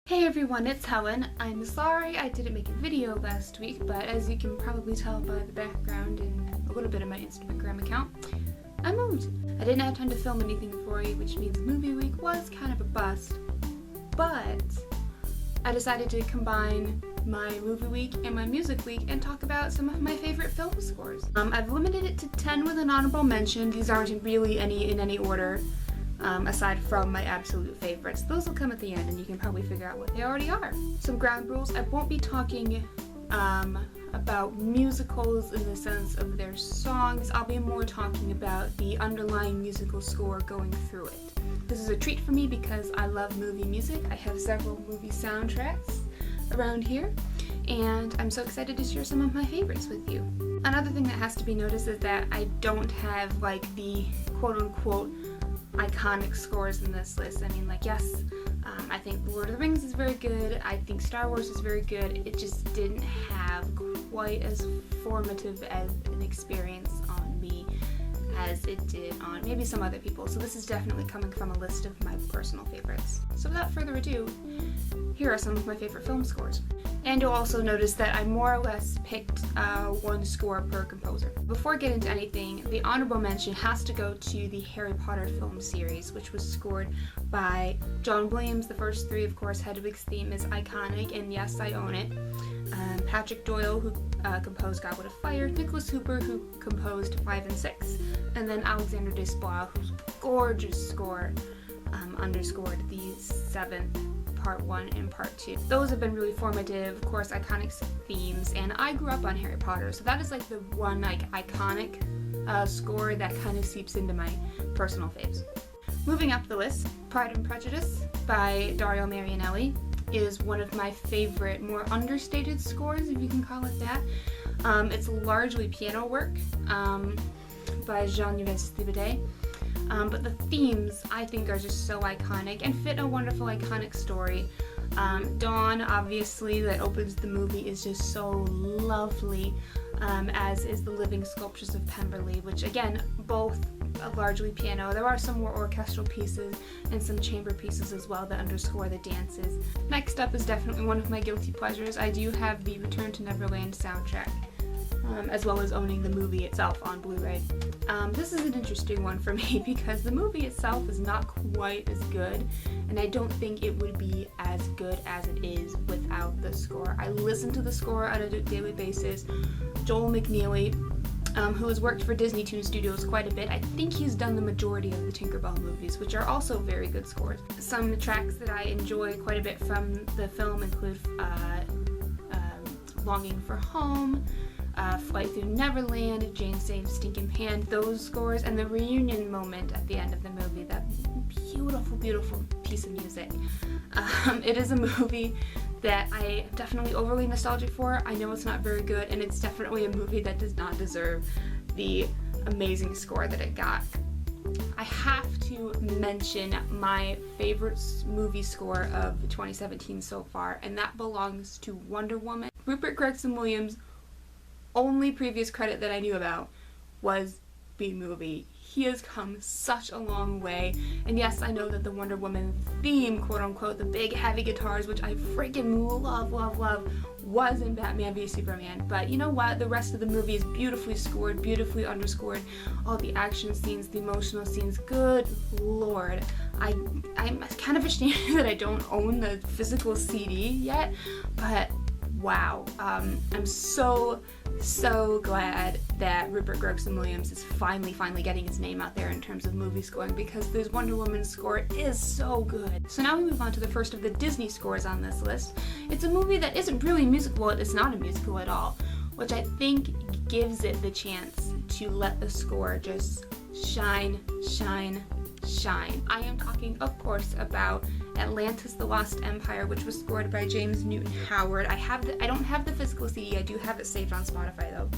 Hey everyone, it's Helen. I'm sorry I didn't make a video last week, but as you can probably tell by the background and a little bit of my Instagram account, I moved. I didn't have time to film anything for you, which means movie week was kind of a bust, but I decided to combine my movie week and my music week and talk about some of my favorite film scores. I've limited it to 10 with an honorable mention. These aren't really in any order. Aside from my absolute favorites. Those will come at the end and you can probably figure out what they already are. Some ground rules: I won't be talking about musicals in the sense of their songs. I'll be more talking about the underlying musical score going through it. This is a treat for me because I love movie music. I have several movie soundtracks around here and I'm so excited to share some of my favorites with you. Another thing that has to be noticed is that I don't have like the quote-unquote iconic scores in this list. I mean, like, yes, I think Lord of the Rings is very good, I think Star Wars is very good, it just didn't have quite as formative as an experience on me as it did on maybe some other people, so this is definitely coming from a list of my personal favorites. So without further ado, here are some of my favorite film scores. And you'll also notice that I more or less picked one score per composer. Before I get into anything, the honorable mention has to go to the Harry Potter film series, which was scored by John Williams. The first three, of course. Hedwig's theme is iconic, and yes, I own it. Patrick Doyle, who composed Goblet of Fire, Nicholas Hooper, who composed 5 and 6, and then Alexander Desplat, whose gorgeous score underscored the 7th, Part 1 and Part 2. Those have been really formative, of course, iconic themes, and I grew up on Harry Potter, so that is like the one like iconic score that kind of seeps into my personal faves. Moving up the list, Pride and Prejudice by Dario Marianelli is one of my favorite, more understated scores, if you can call it that. It's largely piano work by Jean-Yves Thibaudet. But the themes, I think, are just so iconic and fit a wonderful, iconic story. Dawn, obviously, that opens the movie, is just so lovely, as is the living sculptures of Pemberley, which, again, both largely piano. There are some more orchestral pieces and some chamber pieces as well that underscore the dances. Next up is definitely one of my guilty pleasures. I do have the Return to Neverland soundtrack, as well as owning the movie itself on Blu-ray. This is an interesting one for me because the movie itself is not quite as good, and I don't think it would be as good as it is without the score. I listen to the score on a daily basis. Joel McNeely, who has worked for Disney Toon Studios quite a bit, I think he's done the majority of the Tinkerbell movies, which are also very good scores. Some tracks that I enjoy quite a bit from the film include Longing for Home, Flight Through Neverland, Jane Saves Stinking Pan, those scores, and the reunion moment at the end of the movie, that beautiful, beautiful piece of music. It is a movie that I am definitely overly nostalgic for. I know it's not very good, and it's definitely a movie that does not deserve the amazing score that it got. I have to mention my favorite movie score of 2017 so far, and that belongs to Wonder Woman. Rupert Gregson-Williams' only previous credit that I knew about was B-Movie. He has come such a long way, and yes, I know that the Wonder Woman theme, quote-unquote, the big heavy guitars, which I freaking love, was in Batman v Superman, but you know what? The rest of the movie is beautifully scored, beautifully underscored. All the action scenes, the emotional scenes, good lord. I'm kind of ashamed that I don't own the physical CD yet, but wow. I'm so glad that Rupert Gregson-Williams is finally getting his name out there in terms of movie scoring, because this Wonder Woman score is so good. So now we move on to the first of the Disney scores on this list. It's a movie that isn't really musical, it's not a musical at all, which I think gives it the chance to let the score just shine. I am talking, of course, about Atlantis: The Lost Empire, which was scored by James Newton Howard. I don't have the physical CD, I do have it saved on Spotify though.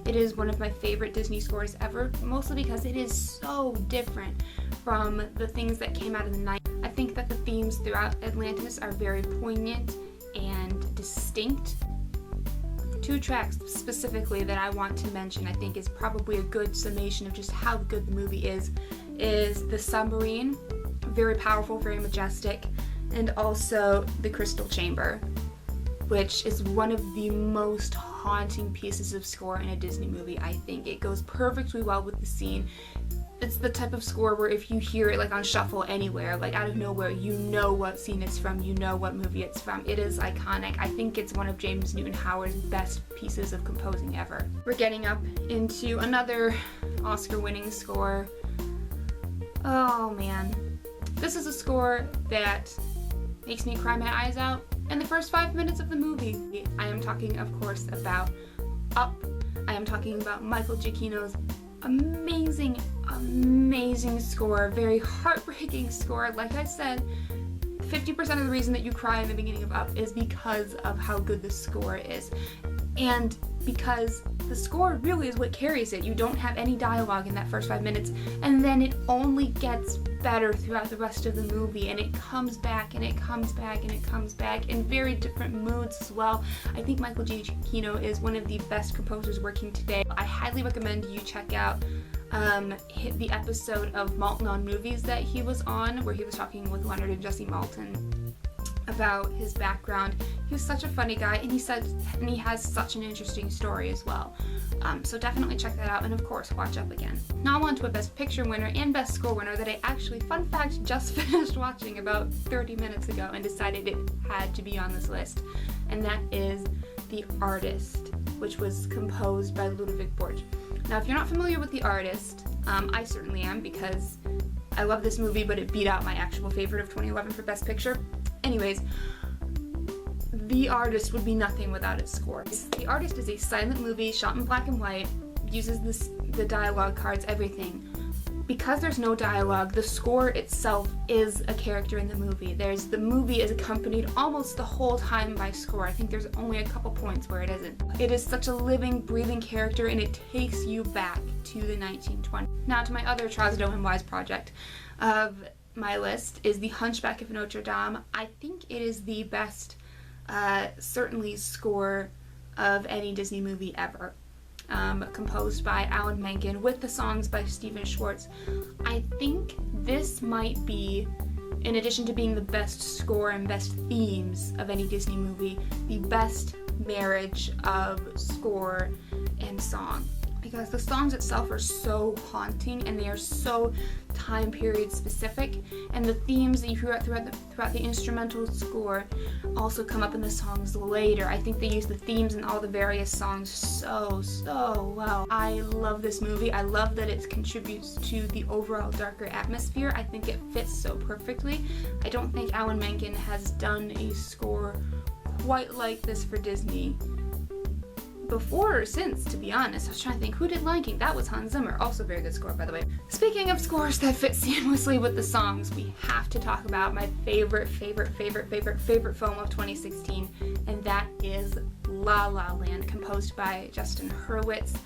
It is one of my favorite Disney scores ever, mostly because it is so different from the things that came out of the 90s. I think that the themes throughout Atlantis are very poignant and distinct. Two tracks specifically that I want to mention, I think is probably a good summation of just how good the movie is The Submarine, very powerful, very majestic, and also the Crystal Chamber, which is one of the most haunting pieces of score in a Disney movie, I think. It goes perfectly well with the scene. It's the type of score where if you hear it like on shuffle anywhere, like out of nowhere, you know what scene it's from, you know what movie it's from. It is iconic. I think it's one of James Newton Howard's best pieces of composing ever. We're getting up into another Oscar-winning score. Oh man. This is a score that makes me cry my eyes out in the first 5 minutes of the movie. I am talking, of course, about Up. I am talking about Michael Giacchino's amazing score, very heartbreaking score. Like I said, 50% of the reason that you cry in the beginning of Up is because of how good the score is. And because the score really is what carries it. You don't have any dialogue in that first 5 minutes, and then it only gets better throughout the rest of the movie, and it comes back and it comes back and it comes back in very different moods as well. I think Michael Giacchino is one of the best composers working today. I highly recommend you check out the episode of Maltin on Movies that he was on, where he was talking with Leonard and Jesse Maltin about his background. He was such a funny guy, and he has such an interesting story as well. So definitely check that out, and of course watch Up again. Now on to a Best Picture winner and Best Score winner that I actually, fun fact, just finished watching about 30 minutes ago and decided it had to be on this list, and that is The Artist, which was composed by Ludwig Borch. Now if you're not familiar with The Artist, I certainly am, because I love this movie, but it beat out my actual favorite of 2011 for Best Picture. Anyways, The Artist would be nothing without its score. The Artist is a silent movie shot in black and white, uses the dialogue cards, everything. Because there's no dialogue, the score itself is a character in the movie. The movie is accompanied almost the whole time by score. I think there's only a couple points where it isn't. It is such a living, breathing character, and it takes you back to the 1920s. Now to my other Charles Dohan Wise project of my list is The Hunchback of Notre Dom. I think it is the best, certainly, score of any Disney movie ever. Composed by Alan Menken with the songs by Stephen Schwartz. I think this might be, in addition to being the best score and best themes of any Disney movie, the best marriage of score and song. Because the songs itself are so haunting and they are so time period specific, and the themes that you hear throughout the instrumental score also come up in the songs later. I think they use the themes in all the various songs so well. I love this movie. I love that it contributes to the overall darker atmosphere. I think it fits so perfectly. I don't think Alan Menken has done a score quite like this for Disney before or since, to be honest. I was trying to think, who did Lion King? That was Hans Zimmer. Also very good score, by the way. Speaking of scores that fit seamlessly with the songs, we have to talk about my favorite film of 2016, and that is La La Land, composed by Justin Hurwitz.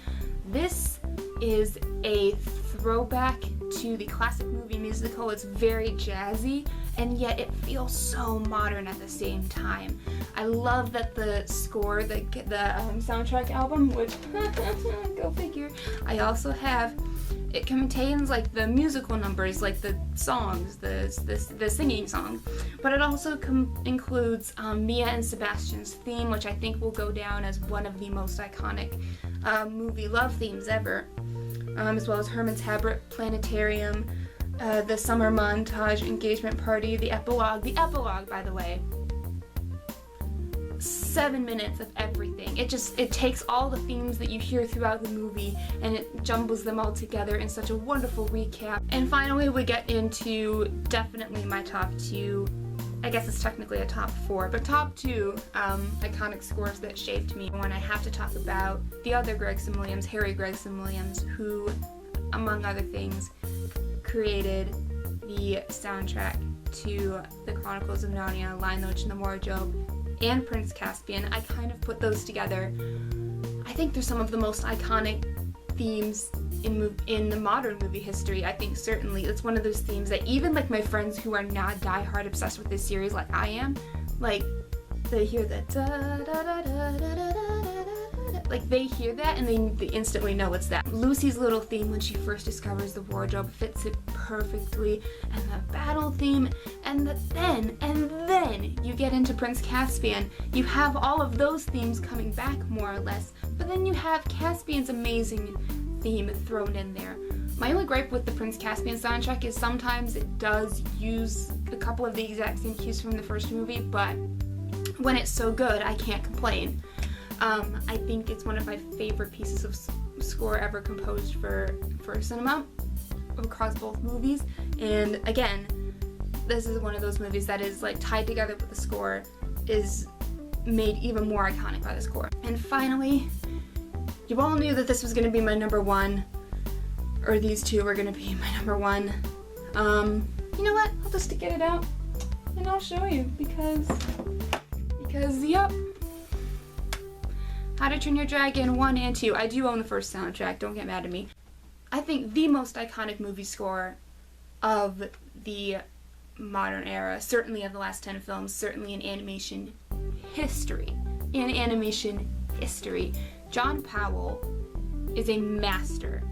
This is a throwback to the classic movie musical. It's very jazzy, and yet it feels so modern at the same time. I love that the score, the soundtrack album, which, go figure, I also have, it contains like the musical numbers, like the songs, the singing songs, but it also includes Mia and Sebastian's theme, which I think will go down as one of the most iconic movie love themes ever, as well as Herman's Habit, Planetarium, the summer montage, engagement party, the epilogue, by the way. 7 minutes of everything. It takes all the themes that you hear throughout the movie and it jumbles them all together in such a wonderful recap. And finally we get into definitely my top two, I guess it's technically a top four, but top two iconic scores that shaped me. When I have to talk about the other Gregson-Williams, Harry Gregson-Williams, who, among other things, created the soundtrack to The Chronicles of Narnia, Lion, the Witch, and the Wardrobe, and Prince Caspian. I kind of put those together. I think they're some of the most iconic themes in the modern movie history. I think certainly it's one of those themes that even like my friends who are not diehard obsessed with this series like I am, like they hear the da da da da da da da da da. like they hear that and they instantly know it's that. Lucy's little theme when she first discovers the wardrobe fits it perfectly, and the battle theme, and then you get into Prince Caspian. You have all of those themes coming back more or less, but then you have Caspian's amazing theme thrown in there. My only gripe with the Prince Caspian soundtrack is sometimes it does use a couple of the exact same cues from the first movie, but when it's so good, I can't complain. I think it's one of my favorite pieces of score ever composed for cinema across both movies. And again, this is one of those movies that is like tied together with the score, is made even more iconic by the score. And finally, you all knew that this was going to be my number one, or these two were going to be my number one. You know what? I'll just get it out and I'll show you because yep. How to Train Your Dragon 1 and 2. I do own the first soundtrack, don't get mad at me. I think the most iconic movie score of the modern era, certainly of the last 10 films, certainly in animation history. John Powell is a master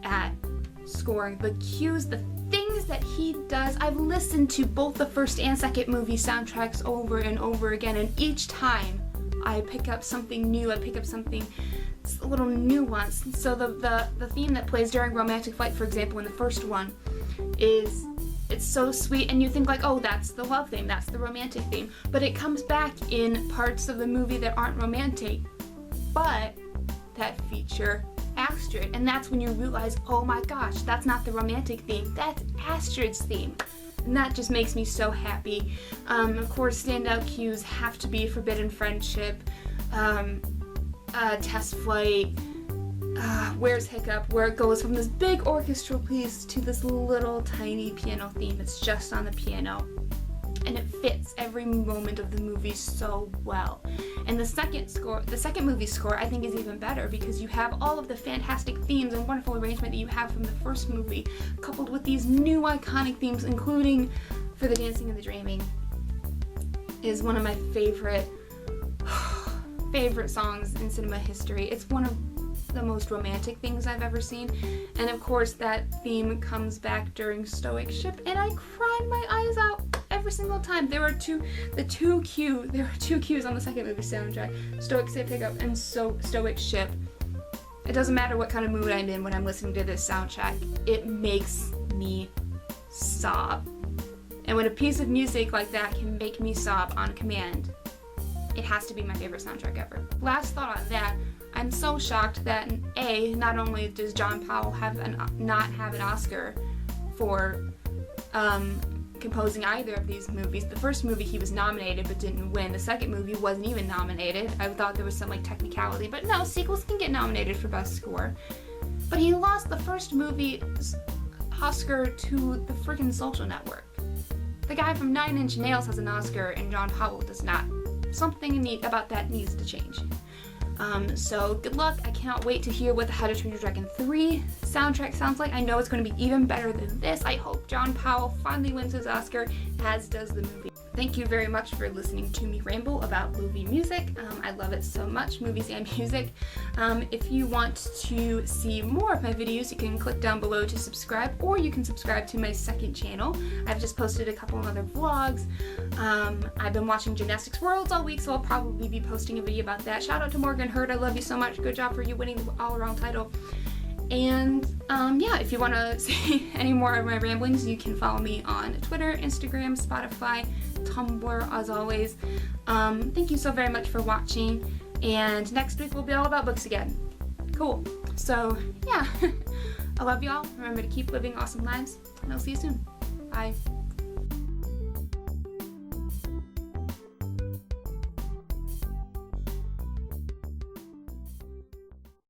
at scoring the cues, the things that he does. I've listened to both the first and second movie soundtracks over and over again, and each time I pick up something new, I pick up something a little nuanced. So the theme that plays during Romantic Flight, for example, in the first one, it's so sweet, and you think like, oh, that's the love theme, that's the romantic theme, but it comes back in parts of the movie that aren't romantic, but that feature Astrid, and that's when you realize, oh my gosh, that's not the romantic theme, that's Astrid's theme. And that just makes me so happy. Of course, standout cues have to be Forbidden Friendship, Test Flight, Where's Hiccup, where it goes from this big orchestral piece to this little tiny piano theme. It's just on the piano. And it fits every moment of the movie so well. And the second movie score, I think is even better because you have all of the fantastic themes and wonderful arrangement that you have from the first movie, coupled with these new iconic themes, including For the Dancing and the Dreaming, is one of my favorite songs in cinema history. It's one of the most romantic things I've ever seen, and of course that theme comes back during Stoic Ship, and I cried my eyes out every single time. There were two cues on the second movie soundtrack, Stoic Pickup and Stoic Ship. It doesn't matter what kind of mood I'm in when I'm listening to this soundtrack, it makes me sob. And when a piece of music like that can make me sob on command, it has to be my favorite soundtrack ever. Last thought on that, I'm so shocked that not only does John Powell not have an Oscar for composing either of these movies. The first movie he was nominated but didn't win. The second movie wasn't even nominated. I thought there was some like technicality, but no, sequels can get nominated for best score. But he lost the first movie's Oscar to the freaking Social Network. The guy from 9 Inch Nails has an Oscar and John Powell does not. Something neat about that needs to change. So good luck. I cannot wait to hear what the How to Train Your Dragon 3 soundtrack sounds like. I know it's going to be even better than this. I hope John Powell finally wins his Oscar, as does the movie. Thank you very much for listening to me ramble about movie music. I love it so much, movies and music. If you want to see more of my videos, you can click down below to subscribe, or you can subscribe to my second channel. I've just posted a couple of other vlogs. I've been watching Gymnastics Worlds all week, so I'll probably be posting a video about that. Shout out to Morgan Hurd, I love you so much. Good job for you winning the all-around title. And yeah, if you want to see any more of my ramblings, you can follow me on Twitter, Instagram, Spotify, Tumblr, as always. Thank you so very much for watching, and next week will be all about books again. Cool. So yeah, I love y'all. Remember to keep living awesome lives, and I'll see you soon. Bye.